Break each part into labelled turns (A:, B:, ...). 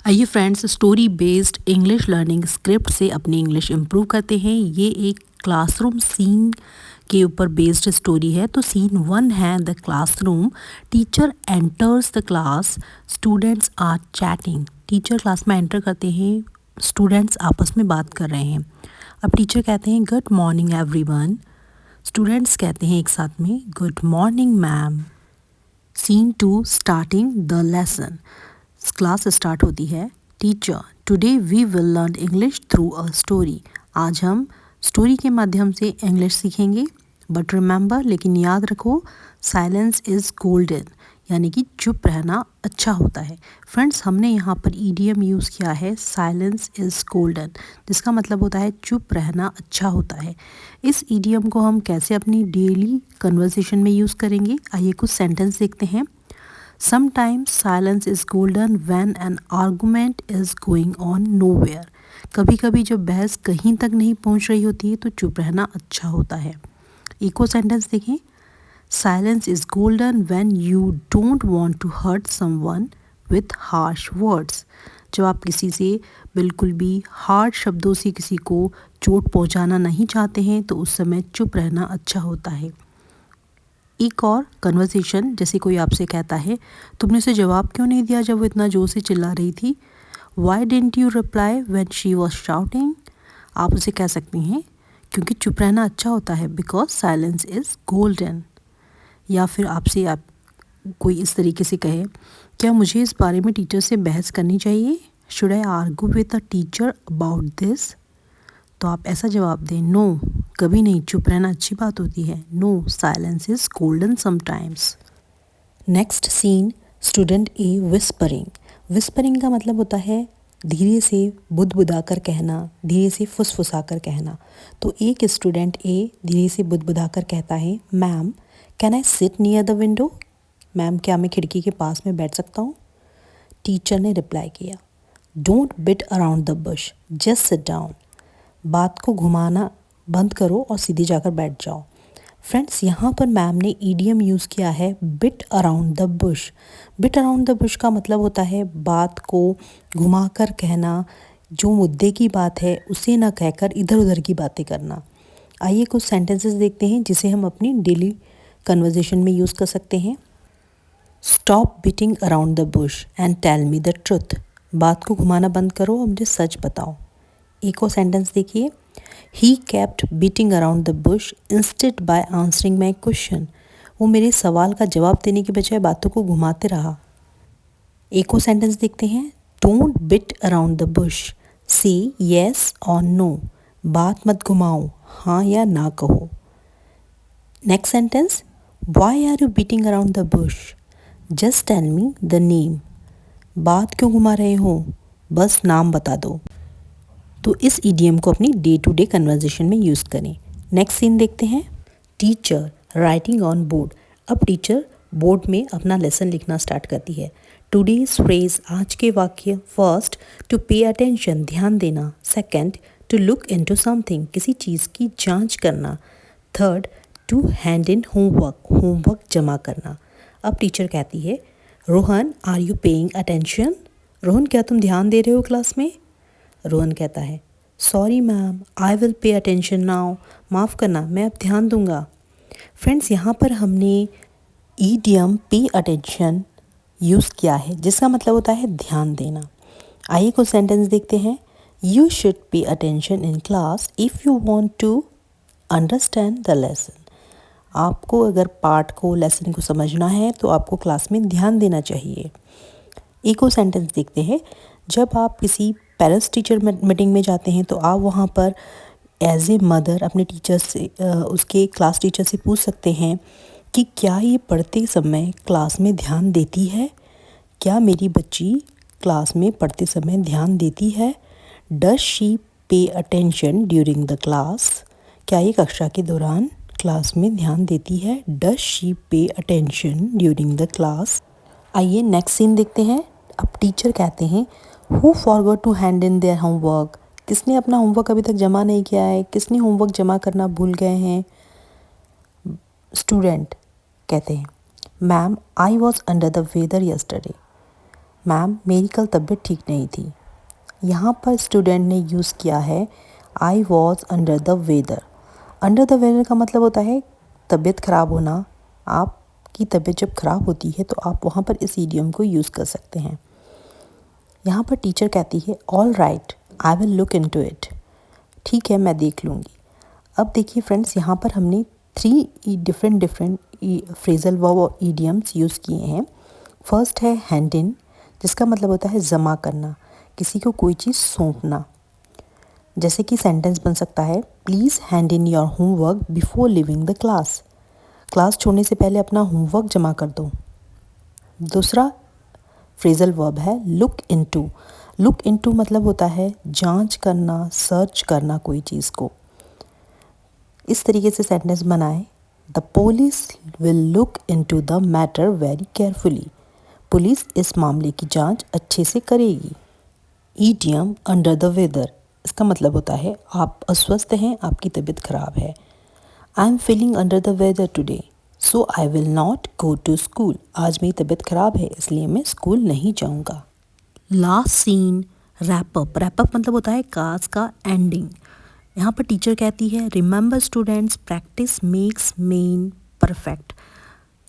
A: आइए friends, story based English learning script से अपनी इंग्लिश इम्प्रूव करते हैं। ये एक क्लासरूम सीन के ऊपर बेस्ड स्टोरी है। तो सीन 1 है the classroom. Teacher enters the class, students are chatting. Teacher class में एंटर करते हैं, स्टूडेंट्स आपस में बात कर रहे हैं। अब टीचर कहते हैं गुड मॉर्निंग एवरीवन। स्टूडेंट्स कहते हैं एक साथ में good morning ma'am. Scene 2 starting the lesson. Class start होती है। Teacher today we will learn English through a story. आज हम स्टोरी के माध्यम से इंग्लिश सीखेंगे। बट रिमेंबर, लेकिन याद रखो, साइलेंस इज़ गोल्डन, यानी कि चुप रहना अच्छा होता है। फ्रेंड्स, हमने यहाँ पर ईडीएम यूज़ किया है साइलेंस इज़ गोल्डन, जिसका मतलब होता है चुप रहना अच्छा होता है। इस ईडीएम को हम कैसे अपनी डेली कन्वर्सेशन में यूज़ करेंगे, आइए कुछ सेंटेंस देखते हैं। Sometimes silence is golden when an argument is going on nowhere. कभी कभी जब बहस कहीं तक नहीं पहुंच रही होती है तो चुप रहना अच्छा होता है। इको सेंटेंस देखें। Silence is golden when you don't want to hurt someone with harsh words. जब आप किसी से बिल्कुल भी हार्ड शब्दों से किसी को चोट पहुंचाना नहीं चाहते हैं तो उस समय चुप रहना अच्छा होता है। एक और कन्वर्सेशन, जैसे कोई आपसे कहता है तुमने उसे जवाब क्यों नहीं दिया जब वो इतना ज़ोर से चिल्ला रही थी। Y didn't you reply when she was shouting. आप उसे कह सकती हैं क्योंकि चुप रहना अच्छा होता है, बिकॉज साइलेंस इज़ गोल्डन। या फिर आपसे आप कोई इस तरीके से कहे, क्या मुझे इस बारे में टीचर से बहस करनी चाहिए। Should I argue with a teacher about this. तो आप ऐसा जवाब दें, नो, कभी नहीं, चुप रहना अच्छी बात होती है। No, silence is golden sometimes. Next scene, student a whispering. Whispering का मतलब होता है धीरे से बुदबुदा कर कहना, धीरे से फुसफुसा कर कहना। तो एक स्टूडेंट ए धीरे से बुदबुदा कर कहता है, ma'am can I sit near the window. Ma'am, क्या मैं खिड़की के पास में बैठ सकता हूँ। टीचर ने रिप्लाई किया, don't bit around the bush, just sit down. बात को घुमाना बंद करो और सीधे जाकर बैठ जाओ। फ्रेंड्स, यहाँ पर मैम ने ईडीएम यूज़ किया है bit around the Bush. Bit around the Bush का मतलब होता है बात को घुमाकर कहना, जो मुद्दे की बात है उसे ना कहकर इधर उधर की बातें करना। आइए कुछ सेंटेंसेस देखते हैं जिसे हम अपनी डेली कन्वर्जेशन में यूज़ कर सकते हैं। Stop biting around the bush and tell me the truth. बात को घुमाना बंद करो और मुझे सच बताओ। एक और सेंटेंस देखिए। He kept beating around the bush instead by answering my question. वो मेरे सवाल का जवाब देने के बजाय बातों को घुमाते रहा। एक और सेंटेंस देखते हैं। Don't bit around the bush, say yes और नो। बात मत घुमाओ, हाँ या ना कहो। Next sentence, why are you beating around the bush, just tell me the name. बात क्यों घुमा रहे हो, बस नाम बता दो। तो इस ईडीएम को अपनी डे टू डे कन्वर्जेशन में यूज़ करें। नेक्स्ट सीन देखते हैं। Teacher writing on board. अब टीचर बोर्ड में अपना लेसन लिखना स्टार्ट करती है। टुडेज फ्रेज, आज के वाक्य। फर्स्ट, टू पे अटेंशन, ध्यान देना। Second, to look into something, किसी चीज़ की जांच करना। Third, to hand in homework, homework जमा करना। अब टीचर कहती है, Rohan are you paying attention. Rohan, क्या तुम ध्यान दे रहे हो क्लास में। रोहन कहता है, sorry ma'am, I will pay attention now. माफ़ करना, मैं अब ध्यान दूंगा। फ्रेंड्स, यहाँ पर हमने ईडियम पे अटेंशन यूज़ किया है, जिसका मतलब होता है ध्यान देना। आइए कुछ सेंटेंस देखते हैं। You should pay attention in class if you want to understand the lesson. आपको अगर पाठ को, लेसन को समझना है तो आपको क्लास में ध्यान देना चाहिए। एक और सेंटेंस देखते हैं। जब आप किसी पेरेंट्स टीचर मीटिंग में जाते हैं तो आप वहाँ पर एज ए मदर अपने टीचर से, उसके क्लास टीचर से पूछ सकते हैं कि क्या ये पढ़ते समय क्लास में ध्यान देती है। क्या मेरी बच्ची क्लास में पढ़ते समय ध्यान देती है। Does she pay attention during the class. क्या ये कक्षा के दौरान क्लास में ध्यान देती है। Does she pay attention during the class. आइए नेक्स्ट सीन देखते हैं। अब टीचर कहते हैं, who forgot to hand in their homework. किसने अपना होमवर्क अभी तक जमा नहीं किया है, किसने होमवर्क जमा करना भूल गए हैं। स्टूडेंट कहते हैं, ma'am I was under the weather yesterday. Ma'am मेरी कल तबीयत ठीक नहीं थी। यहाँ पर स्टूडेंट ने यूज़ किया है I was under the weather. Under the weather का मतलब होता है तबीयत ख़राब होना। आपकी तबीयत जब ख़राब होती है तो आप वहाँ पर इस इडियम को यूज़ कर सकते हैं। यहाँ पर टीचर कहती है all right I will look into it. ठीक है, मैं देख लूँगी। अब देखिए फ्रेंड्स, यहाँ पर हमने 3 डिफरेंट फ्रेजल वर्ब और ईडियम्स यूज़ किए हैं। फर्स्ट है हैंड इन, जिसका मतलब होता है जमा करना, किसी को कोई चीज़ सौंपना। जैसे कि सेंटेंस बन सकता है please hand in your homework before living the class. Class छोड़ने से पहले अपना होमवर्क जमा कर दो। दूसरा फ्रेजल वर्ब है लुक इनटू। लुक इनटू मतलब होता है जांच करना, सर्च करना कोई चीज़ को। इस तरीके से सेंटेंस बनाएं, the police will look into the matter very carefully. Police इस मामले की जांच अच्छे से करेगी। ईडियम अंडर द वेदर, इसका मतलब होता है आप अस्वस्थ हैं, आपकी तबीयत खराब है। I am feeling under the weather today so I will not go to school. आज मेरी तबीयत खराब है इसलिए मैं स्कूल नहीं जाऊँगा। Last scene wrap up. रैपअप मतलब होता है क्लास का एंडिंग। यहाँ पर टीचर कहती है remember students practice makes main perfect.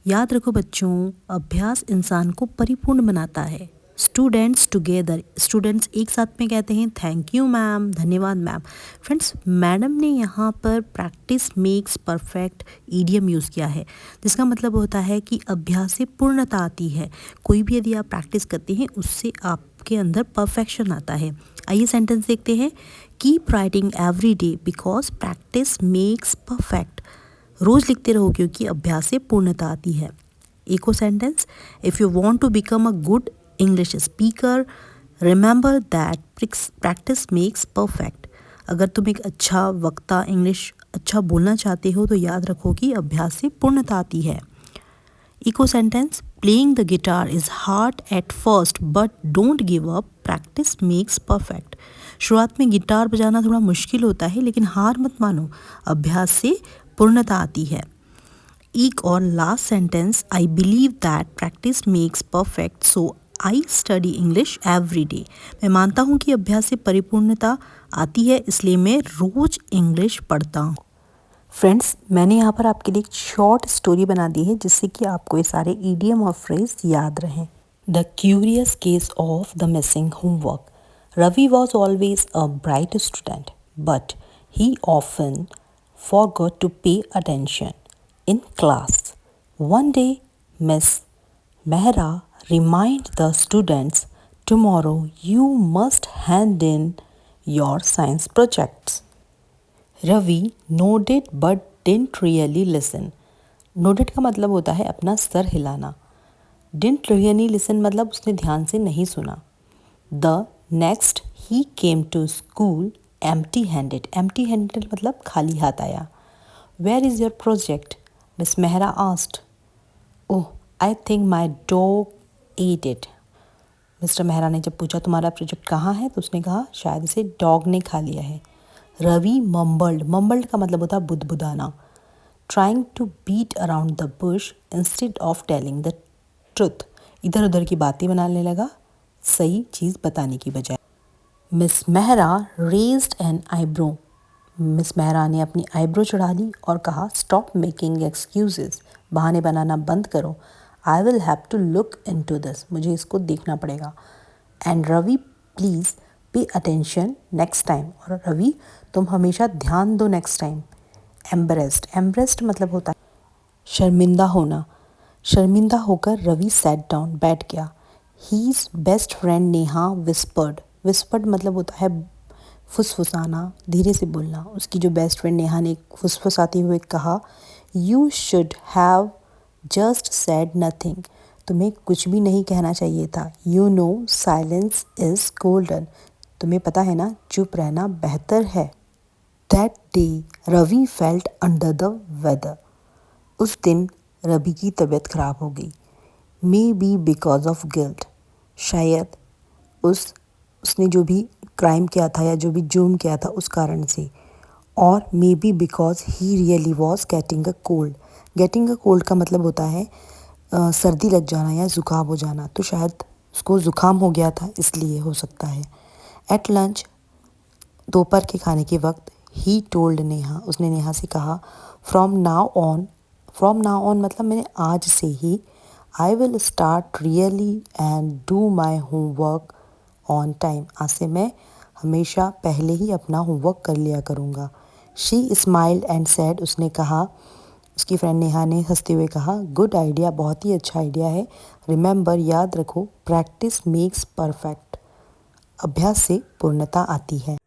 A: याद रखो बच्चों, अभ्यास इंसान को परिपूर्ण बनाता है। स्टूडेंट्स टुगेदर, स्टूडेंट्स एक साथ में कहते हैं थैंक यू मैम, धन्यवाद मैम। फ्रेंड्स, मैडम ने यहाँ पर practice makes perfect idiom use किया है, जिसका मतलब होता है कि अभ्यास से पूर्णता आती है। कोई भी यदि आप प्रैक्टिस करते हैं उससे आपके अंदर परफेक्शन आता है। आइए सेंटेंस देखते हैं। Keep writing every day because practice makes perfect. रोज़ लिखते रहो क्योंकि अभ्यास से पूर्णता आती है। एक और sentence, if you want to become a good English speaker remember that practice makes perfect. अगर तुम एक अच्छा वक्ता, इंग्लिश अच्छा बोलना चाहते हो तो याद रखो कि अभ्यास से पूर्णता आती है। इको sentence, playing the guitar is hard at first but don't give up practice makes perfect. शुरुआत में गिटार बजाना थोड़ा मुश्किल होता है लेकिन हार मत मानो, अभ्यास से पूर्णता आती है। एक और last sentence, I believe that practice makes perfect so I study English every day. मैं मानता हूँ कि अभ्यास से परिपूर्णता आती है इसलिए मैं रोज़ इंग्लिश पढ़ता हूँ। फ्रेंड्स, मैंने यहाँ पर आपके लिए एक शॉर्ट स्टोरी बना दी है जिससे कि आपको ये सारे ईडियम और फ्रेज याद रहें। The curious case of the missing homework. Ravi was always a bright student but he often forgot to pay attention in class. One day, Miss Mehra reminded the students, tomorrow you must hand in your science projects. Ravi nodded but didn't really listen. Nodded का मतलब होता है अपना sir हिलाना। Didn't really listen मतलब उसने ध्यान से नहीं सुना। The next he came to school empty handed. Empty handed मतलब खाली हाथ आया। Where is your project? Miss Mehra asked. Oh, I think my dog ate it. Mister Mehra ने जब पूछा तुम्हारा प्रोजेक्ट कहाँ है तो उसने कहा शायद इसे डॉग ने खा लिया है। रवि मम्बल्ड। मम्बल्ड का मतलब होता है बुदबुदाना। Trying to beat around the bush instead of telling the truth. इधर उधर की बातें बनाने लगा सही चीज़ बताने की बजाय। Miss Mehra raised an eyebrow. Miss Mehra ने अपनी आईब्रो चढ़ा ली और कहा स्टॉप मेकिंग एक्सक्यूजेस। बहाने बनाना बंद करो। I will have to look into this. मुझे इसको देखना पड़ेगा। And Ravi please pay attention next time. और रवि तुम हमेशा ध्यान दो नेक्स्ट टाइम। एम्बरेस्ड। एम्बरेस्ड मतलब होता है शर्मिंदा होना। शर्मिंदा होकर रवि सैट डाउन, बैठ गया। His best friend Neha whispered. Whispered मतलब होता है फुसफुसाना, धीरे से बोलना। उसकी जो बेस्ट फ्रेंड नेहा ने फुसफुसाते हुए कहा you should have just said nothing. तुम्हें कुछ भी नहीं कहना चाहिए था। You know silence is golden. तुम्हें पता है ना चुप रहना बेहतर है। That day Ravi felt under the weather. उस दिन रवि की तबीयत खराब हो गई। Maybe because of guilt. शायद उसने जो भी क्राइम किया था या जो भी जुर्म किया था उस कारण से। और may be because he really was getting a cold. Getting a cold का मतलब होता है सर्दी लग जाना या ज़ुकाम हो जाना। तो शायद
B: उसको ज़ुकाम हो गया था इसलिए हो सकता है। एट लंच, दोपहर के खाने के वक्त, ही टोल्ड नेहा, उसने नेहा से कहा, फ्रॉम नाउ ऑन मतलब मैंने आज से ही, I will start really and do my homework on time, आज से मैं हमेशा पहले ही अपना होमवर्क कर लिया करूँगा। शी स्माइल्ड एंड सैड, उसने कहा, उसकी फ्रेंड नेहा ने हंसते हुए कहा, गुड आइडिया, बहुत ही अच्छा आइडिया है। रिमेंबर, याद रखो, प्रैक्टिस मेक्स परफेक्ट, अभ्यास से पूर्णता आती है।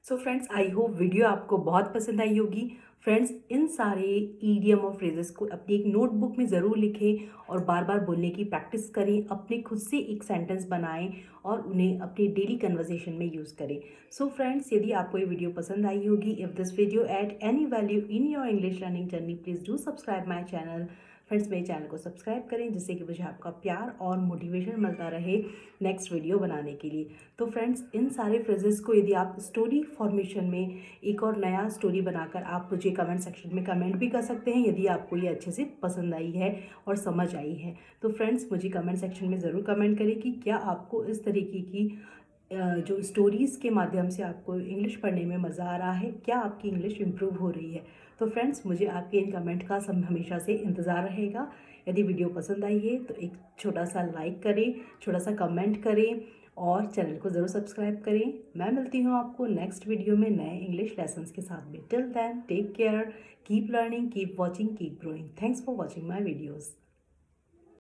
A: So friends, I hope video आपको बहुत पसंद आई होगी। फ्रेंड्स, इन सारे ईडियम और फ्रेजेस को अपनी एक नोटबुक में ज़रूर लिखें और बार बार बोलने की प्रैक्टिस करें, अपने खुद से एक सेंटेंस बनाएं और उन्हें अपनी डेली कन्वर्सेशन में यूज़ करें। सो फ्रेंड्स, यदि आपको ये वीडियो पसंद आई होगी, if this video add any value in your English learning journey, please do subscribe my channel. Friends, मेरे चैनल को सब्सक्राइब करें जिससे कि मुझे आपका प्यार और मोटिवेशन मिलता रहे नेक्स्ट वीडियो बनाने के लिए। तो फ्रेंड्स, इन सारे फ्रेजेस को यदि आप स्टोरी फॉर्मेशन में एक और नया स्टोरी बनाकर आप मुझे कमेंट सेक्शन में कमेंट भी कर सकते हैं यदि आपको ये अच्छे से पसंद आई है और समझ आई है। तो फ्रेंड्स, मुझे कमेंट सेक्शन में ज़रूर कमेंट करें कि क्या आपको इस तरीके की जो स्टोरीज़ के माध्यम से आपको इंग्लिश पढ़ने में मज़ा आ रहा है, क्या आपकी इंग्लिश इम्प्रूव हो रही है। तो फ्रेंड्स, मुझे आपके इन कमेंट का हमेशा से इंतज़ार रहेगा। यदि वीडियो पसंद आई है तो एक छोटा सा लाइक करें, छोटा सा कमेंट करें और चैनल को ज़रूर सब्सक्राइब करें। मैं मिलती हूँ आपको नेक्स्ट वीडियो में नए इंग्लिश लेसन्स के साथ में। Till then, take care, keep learning, keep watching, keep growing. Thanks for watching my videos.